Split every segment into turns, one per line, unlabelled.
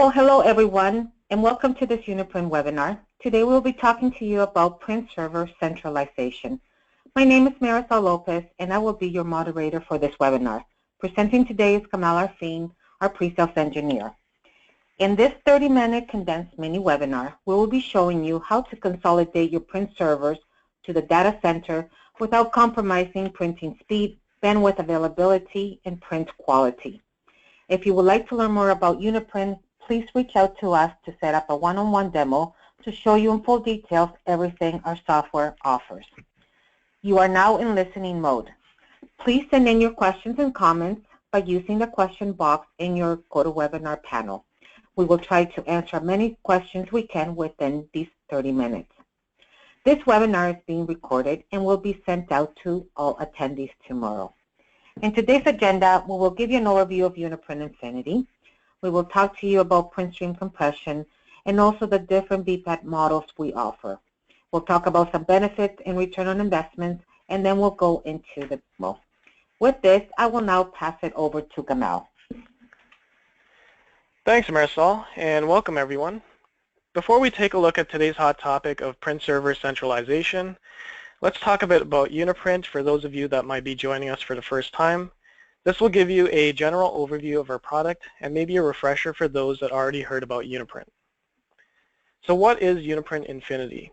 Well, hello everyone, and welcome to this Uniprint webinar. Today we'll be talking to you about print server centralization. My name is Marisol Lopez, and I will be your moderator for this webinar. Presenting today is Kamal Arfin, our pre-sales engineer. In this 30-minute condensed mini webinar, we will be showing you how to consolidate your print servers to the data center without compromising printing speed, bandwidth availability, and print quality. If you would like to learn more about Uniprint, please reach out to us to set up a one-on-one demo to show you in full details everything our software offers. You are now in listening mode. Please send in your questions and comments by using the question box in your GoToWebinar panel. We will try to answer as many questions we can within these 30 minutes. This webinar is being recorded and will be sent out to all attendees tomorrow. In today's agenda, we will give you an overview of Uniprint Infinity. We will talk to you about print stream compression and also the different VPAT models we offer. We'll talk about some benefits and return on investments, and then we'll go into the demo. With this, I will now pass it over to Gamal.
Thanks, Marisol, and welcome everyone. Before we take a look at today's hot topic of print server centralization, let's talk a bit about Uniprint for those of you that might be joining us for the first time. This will give you a general overview of our product and maybe a refresher for those that already heard about Uniprint. So what is Uniprint Infinity?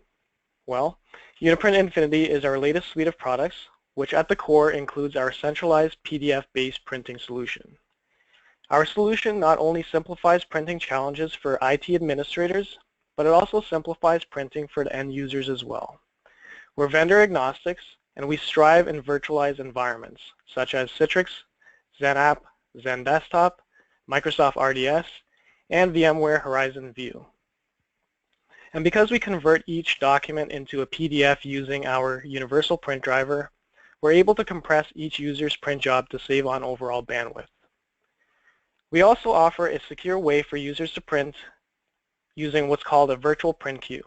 Well, Uniprint Infinity is our latest suite of products, which at the core includes our centralized PDF-based printing solution. Our solution not only simplifies printing challenges for IT administrators, but it also simplifies printing for the end users as well. We're vendor agnostics, and we strive in virtualized environments, such as Citrix, XenApp, XenDesktop, Microsoft RDS, and VMware Horizon View. And because we convert each document into a PDF using our universal print driver, we're able to compress each user's print job to save on overall bandwidth. We also offer a secure way for users to print using what's called a virtual print queue.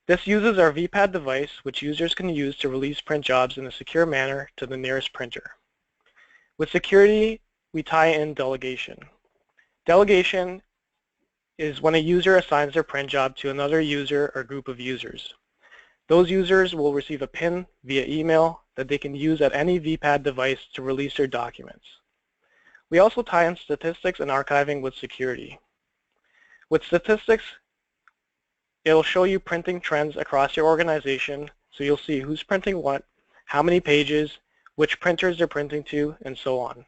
This uses our VPAT device, which users can use to release print jobs in a secure manner to the nearest printer. With security, we tie in delegation. Delegation is when a user assigns their print job to another user or group of users. Those users will receive a PIN via email that they can use at any VPAT device to release their documents. We also tie in statistics and archiving with security. With statistics, it'll show you printing trends across your organization, so you'll see who's printing what, how many pages, which printers they're printing to, and so on.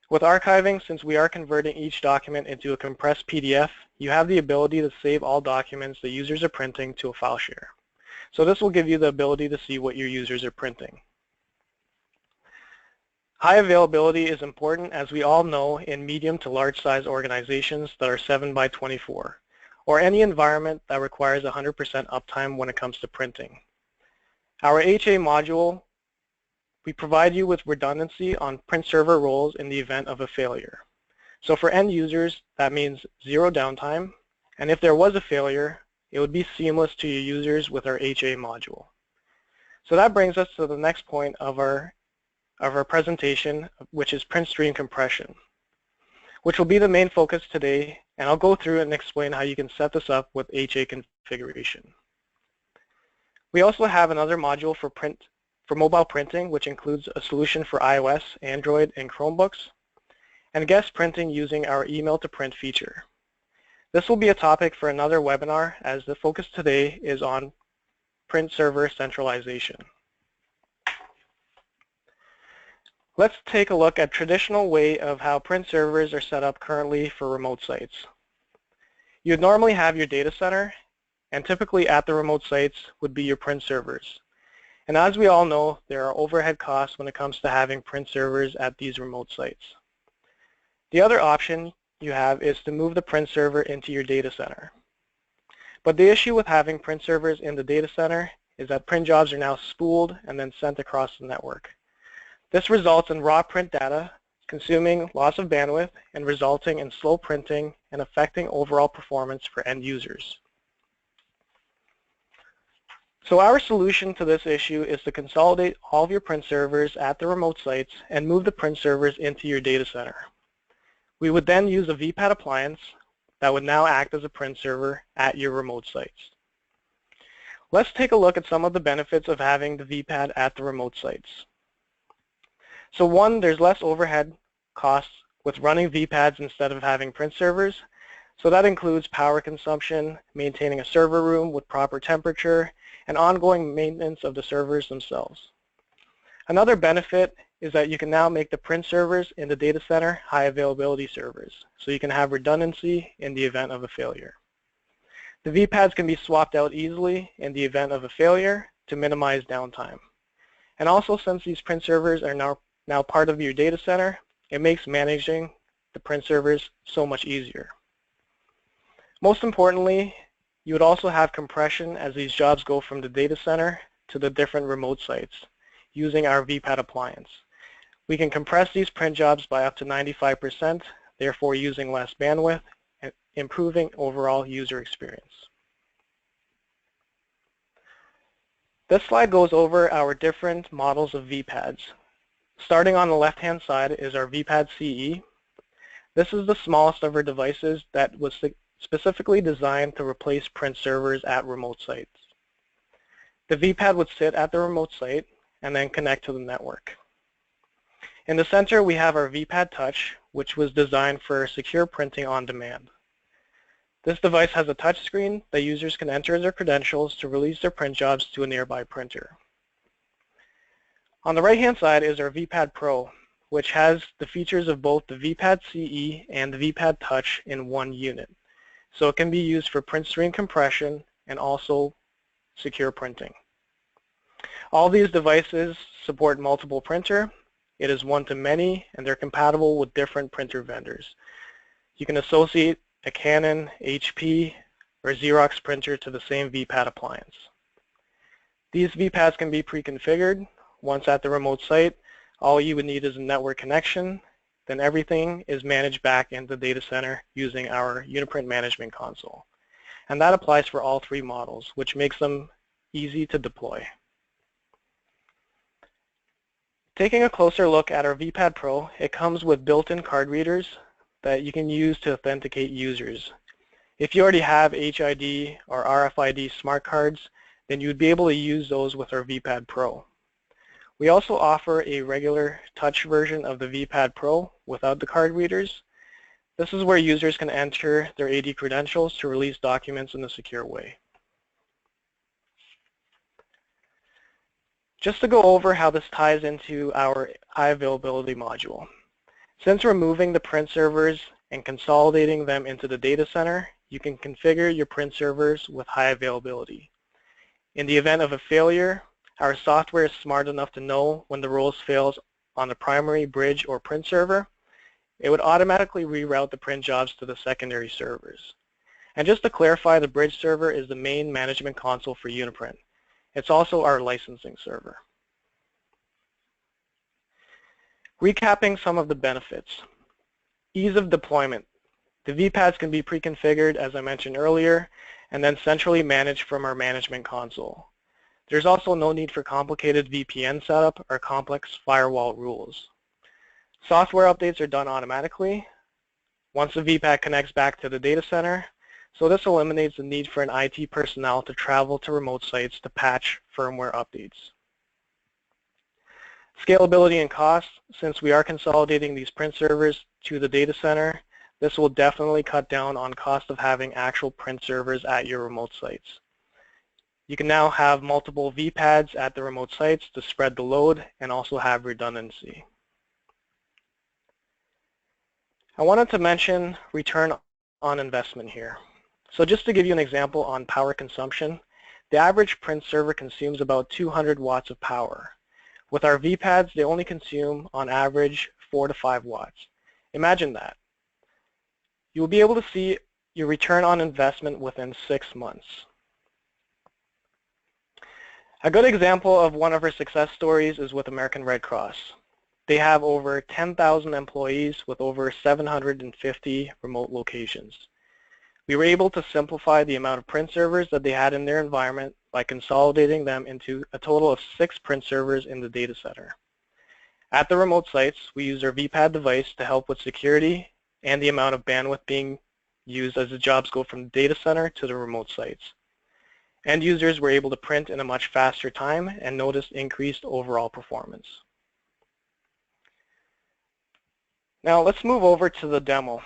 With archiving, since we are converting each document into a compressed PDF, you have the ability to save all documents the users are printing to a file share. So this will give you the ability to see what your users are printing. High availability is important, as we all know, in medium to large size organizations that are 7 by 24, or any environment that requires 100% uptime when it comes to printing. Our HA module, we provide you with redundancy on print server roles in the event of a failure. So for end users, that means zero downtime, and if there was a failure, it would be seamless to your users with our HA module. So that brings us to the next point of our presentation, which is print stream compression, which will be the main focus today, and I'll go through and explain how you can set this up with HA configuration. We also have another module for mobile printing, which includes a solution for iOS, Android, and Chromebooks, and guest printing using our email to print feature. This will be a topic for another webinar, as the focus today is on print server centralization. Let's take a look at traditional way of how print servers are set up currently for remote sites. You'd normally have your data center, and typically at the remote sites would be your print servers. And as we all know, there are overhead costs when it comes to having print servers at these remote sites. The other option you have is to move the print server into your data center. But the issue with having print servers in the data center is that print jobs are now spooled and then sent across the network. This results in raw print data, consuming lots of bandwidth and resulting in slow printing and affecting overall performance for end users. So our solution to this issue is to consolidate all of your print servers at the remote sites and move the print servers into your data center. We would then use a VPAT appliance, that would now act as a print server at your remote sites. Let's take a look at some of the benefits of having the VPAD at the remote sites. So one, there's less overhead costs with running VPADs instead of having print servers. So that includes power consumption, maintaining a server room with proper temperature, and ongoing maintenance of the servers themselves. Another benefit is that you can now make the print servers in the data center high availability servers, so you can have redundancy in the event of a failure. The VPADs can be swapped out easily in the event of a failure to minimize downtime. And also, since these print servers are now part of your data center, it makes managing the print servers so much easier. Most importantly, you would also have compression as these jobs go from the data center to the different remote sites using our VPAD appliance. We can compress these print jobs by up to 95%, therefore using less bandwidth and improving overall user experience. This slide goes over our different models of VPADs. Starting on the left-hand side is our VPAD CE. This is the smallest of our devices that was specifically designed to replace print servers at remote sites. The VPAD would sit at the remote site and then connect to the network. In the center, we have our VPAD Touch, which was designed for secure printing on demand. This device has a touch screen that users can enter their credentials to release their print jobs to a nearby printer. On the right-hand side is our VPAD Pro, which has the features of both the VPAD CE and the VPAD Touch in one unit. So it can be used for print stream compression and also secure printing. All these devices support multiple printer. It is one-to-many, and they're compatible with different printer vendors. You can associate a Canon, HP, or Xerox printer to the same VPAD appliance. These VPADs can be pre-configured. Once at the remote site, all you would need is a network connection. Then everything is managed back in the data center using our Uniprint management console. And that applies for all three models, which makes them easy to deploy. Taking a closer look at our VPAD Pro, it comes with built-in card readers that you can use to authenticate users. If you already have HID or RFID smart cards, then you'd be able to use those with our VPAD Pro. We also offer a regular touch version of the VPAD Pro without the card readers. This is where users can enter their AD credentials to release documents in a secure way. Just to go over how this ties into our high availability module. Since removing the print servers and consolidating them into the data center, you can configure your print servers with high availability. In the event of a failure, our software is smart enough to know when the roles fails on the primary, bridge, or print server. It would automatically reroute the print jobs to the secondary servers. And just to clarify, the bridge server is the main management console for Uniprint. It's also our licensing server. Recapping some of the benefits. Ease of deployment. The VPADs can be pre-configured, as I mentioned earlier, and then centrally managed from our management console. There's also no need for complicated VPN setup or complex firewall rules. Software updates are done automatically once the VPAD connects back to the data center, so this eliminates the need for an IT personnel to travel to remote sites to patch firmware updates. Scalability and cost. Since we are consolidating these print servers to the data center, this will definitely cut down on cost of having actual print servers at your remote sites. You can now have multiple VPADs at the remote sites to spread the load and also have redundancy. I wanted to mention return on investment here. So just to give you an example on power consumption, the average print server consumes about 200 watts of power. With our VPADs, they only consume on average 4 to 5 watts. Imagine that. You will be able to see your return on investment within 6 months. A good example of one of our success stories is with American Red Cross. They have over 10,000 employees with over 750 remote locations. We were able to simplify the amount of print servers that they had in their environment by consolidating them into a total of 6 print servers in the data center. At the remote sites, we use our VPAD device to help with security and the amount of bandwidth being used as the jobs go from the data center to the remote sites. End users were able to print in a much faster time and noticed increased overall performance. Now let's move over to the demo.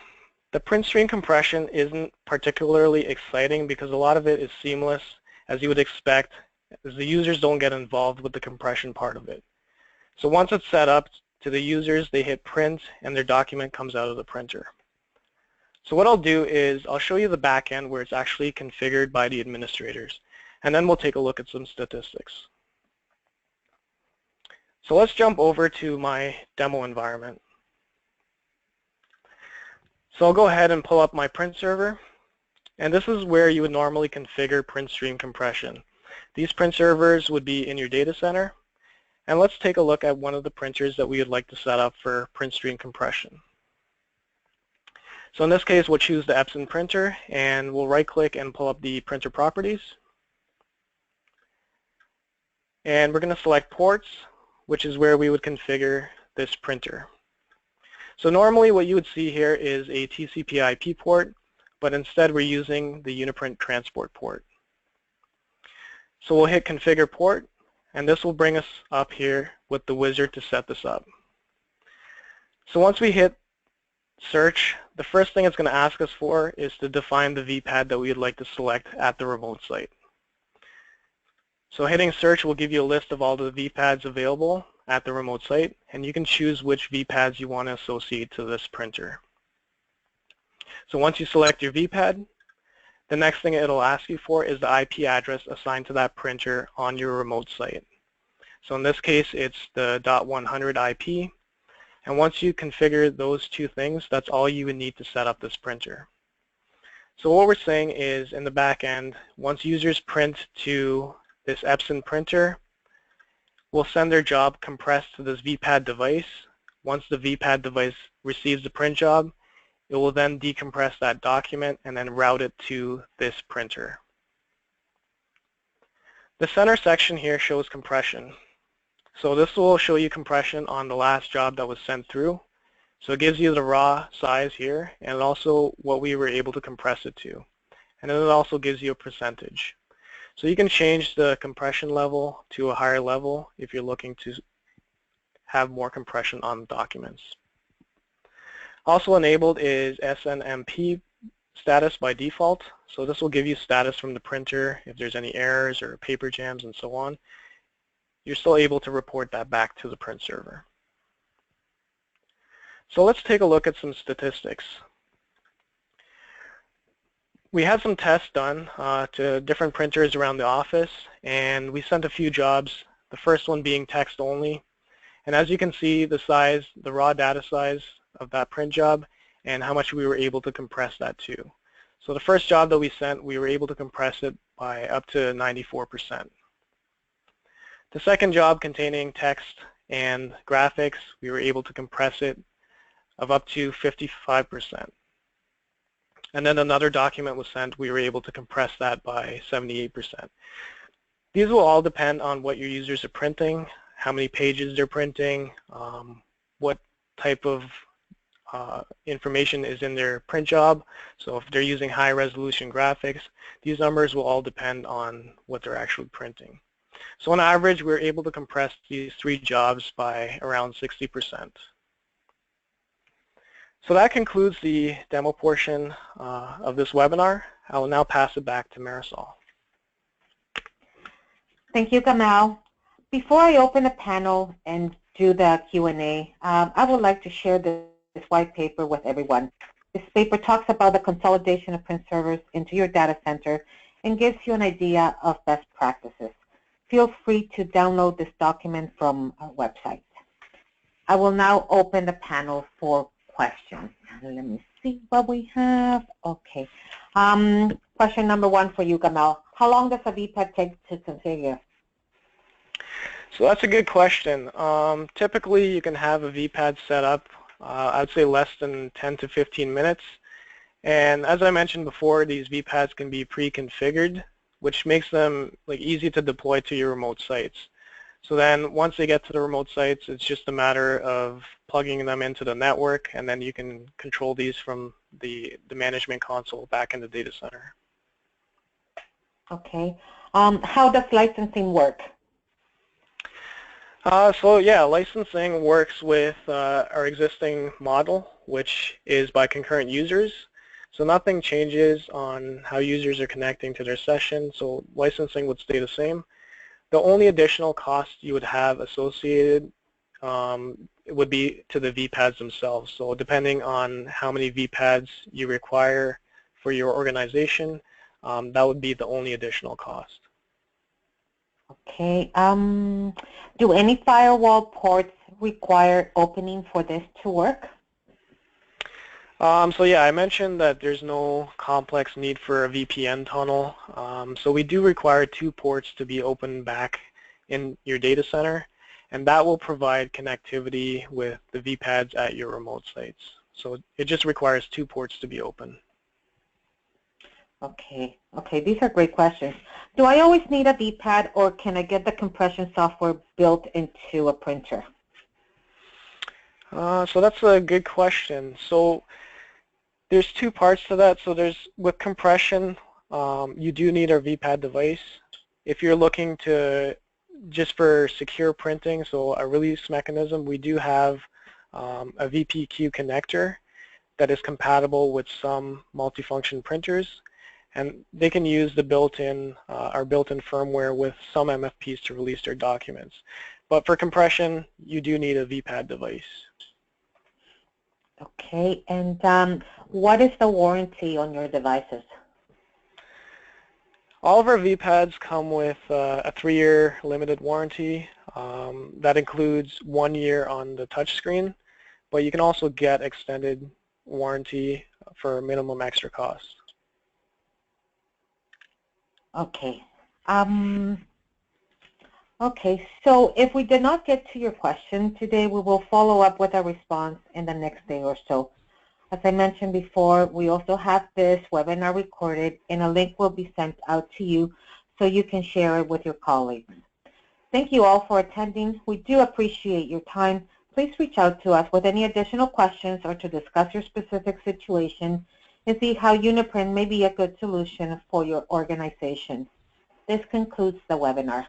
The print stream compression isn't particularly exciting because a lot of it is seamless, as you would expect, as the users don't get involved with the compression part of it. So once it's set up to the users, they hit print and their document comes out of the printer. So what I'll do is I'll show you the back end where it's actually configured by the administrators, and then we'll take a look at some statistics. So let's jump over to my demo environment. So I'll go ahead and pull up my print server, and this is where you would normally configure print stream compression. These print servers would be in your data center, and let's take a look at one of the printers that we would like to set up for print stream compression. So in this case, we'll choose the Epson printer, and we'll right-click and pull up the printer properties. And we're going to select ports, which is where we would configure this printer. So normally what you would see here is a TCP/IP port, but instead we're using the Uniprint transport port. So we'll hit configure port, and this will bring us up here with the wizard to set this up. So once we hit search, the first thing it's going to ask us for is to define the VPAD that we would like to select at the remote site. So hitting search will give you a list of all the VPADs available at the remote site, and you can choose which VPADs you want to associate to this printer. So once you select your VPAD, the next thing it'll ask you for is the IP address assigned to that printer on your remote site. So in this case, it's the .100 IP. And once you configure those two things, that's all you would need to set up this printer. So what we're saying is in the back end, once users print to this Epson printer, we'll send their job compressed to this VPAD device. Once the VPAD device receives the print job, it will then decompress that document and then route it to this printer. The center section here shows compression. So this will show you compression on the last job that was sent through. So it gives you the raw size here and also what we were able to compress it to. And then it also gives you a percentage. So you can change the compression level to a higher level if you're looking to have more compression on documents. Also enabled is SNMP status by default. So this will give you status from the printer if there's any errors or paper jams and so on. You're still able to report that back to the print server. So let's take a look at some statistics. We had some tests done to different printers around the office, and we sent a few jobs, the first one being text only. And as you can see, the size, the raw data size of that print job and how much we were able to compress that to. So the first job that we sent, we were able to compress it by up to 94%. The second job containing text and graphics, we were able to compress it of up to 55%. And then another document was sent, we were able to compress that by 78%. These will all depend on what your users are printing, how many pages they're printing, what type of information is in their print job. So if they're using high resolution graphics, these numbers will all depend on what they're actually printing. So on average, we're able to compress these three jobs by around 60%. So that concludes the demo portion of this webinar. I will now pass it back to Marisol.
Thank you, Gamal. Before I open the panel and do the Q&A, I would like to share this white paper with everyone. This paper talks about the consolidation of print servers into your data center and gives you an idea of best practices. Feel free to download this document from our website. I will now open the panel for questions. Let me see what we have. Okay. Question number one for you, Gamal. How long does a VPAD take to configure?
So that's a good question. Typically, you can have a VPAD set up, I'd say less than 10 to 15 minutes. And as I mentioned before, these VPADs can be pre-configured, which makes them easy to deploy to your remote sites. So then once they get to the remote sites, it's just a matter of plugging them into the network, and then you can control these from the management console back in the data center.
Okay. How does licensing work?
So yeah, licensing works with our existing model, which is by concurrent users. So nothing changes on how users are connecting to their session, so licensing would stay the same. The only additional cost you would have associated would be to the VPADs themselves. So depending on how many VPADs you require for your organization, that would be the only additional cost.
Okay. Do any firewall ports require opening for this to work?
So yeah, I mentioned that there's no complex need for a VPN tunnel. So we do require 2 ports to be open back in your data center, and that will provide connectivity with the VPADs at your remote sites. So it just requires 2 ports to be open.
Okay. Okay, these are great questions. Do I always need a VPAD, or can I get the compression software built into a printer?
So that's a good question. So there's 2 parts to that. So there's, with compression, you do need a VPAD device. If you're looking to just for secure printing, so a release mechanism, we do have a VPQ connector that is compatible with some multifunction printers, and they can use the our built-in firmware with some MFPs to release their documents. But for compression, you do need a VPAD device.
Okay, and what is the warranty on your devices?
All of our VPADs come with a 3-year limited warranty. That includes 1 year on the touchscreen, but you can also get extended warranty for minimum extra cost.
Okay. Okay, so if we did not get to your question today, we will follow up with a response in the next day or so. As I mentioned before, we also have this webinar recorded, and a link will be sent out to you so you can share it with your colleagues. Thank you all for attending. We do appreciate your time. Please reach out to us with any additional questions or to discuss your specific situation and see how Uniprint may be a good solution for your organization. This concludes the webinar.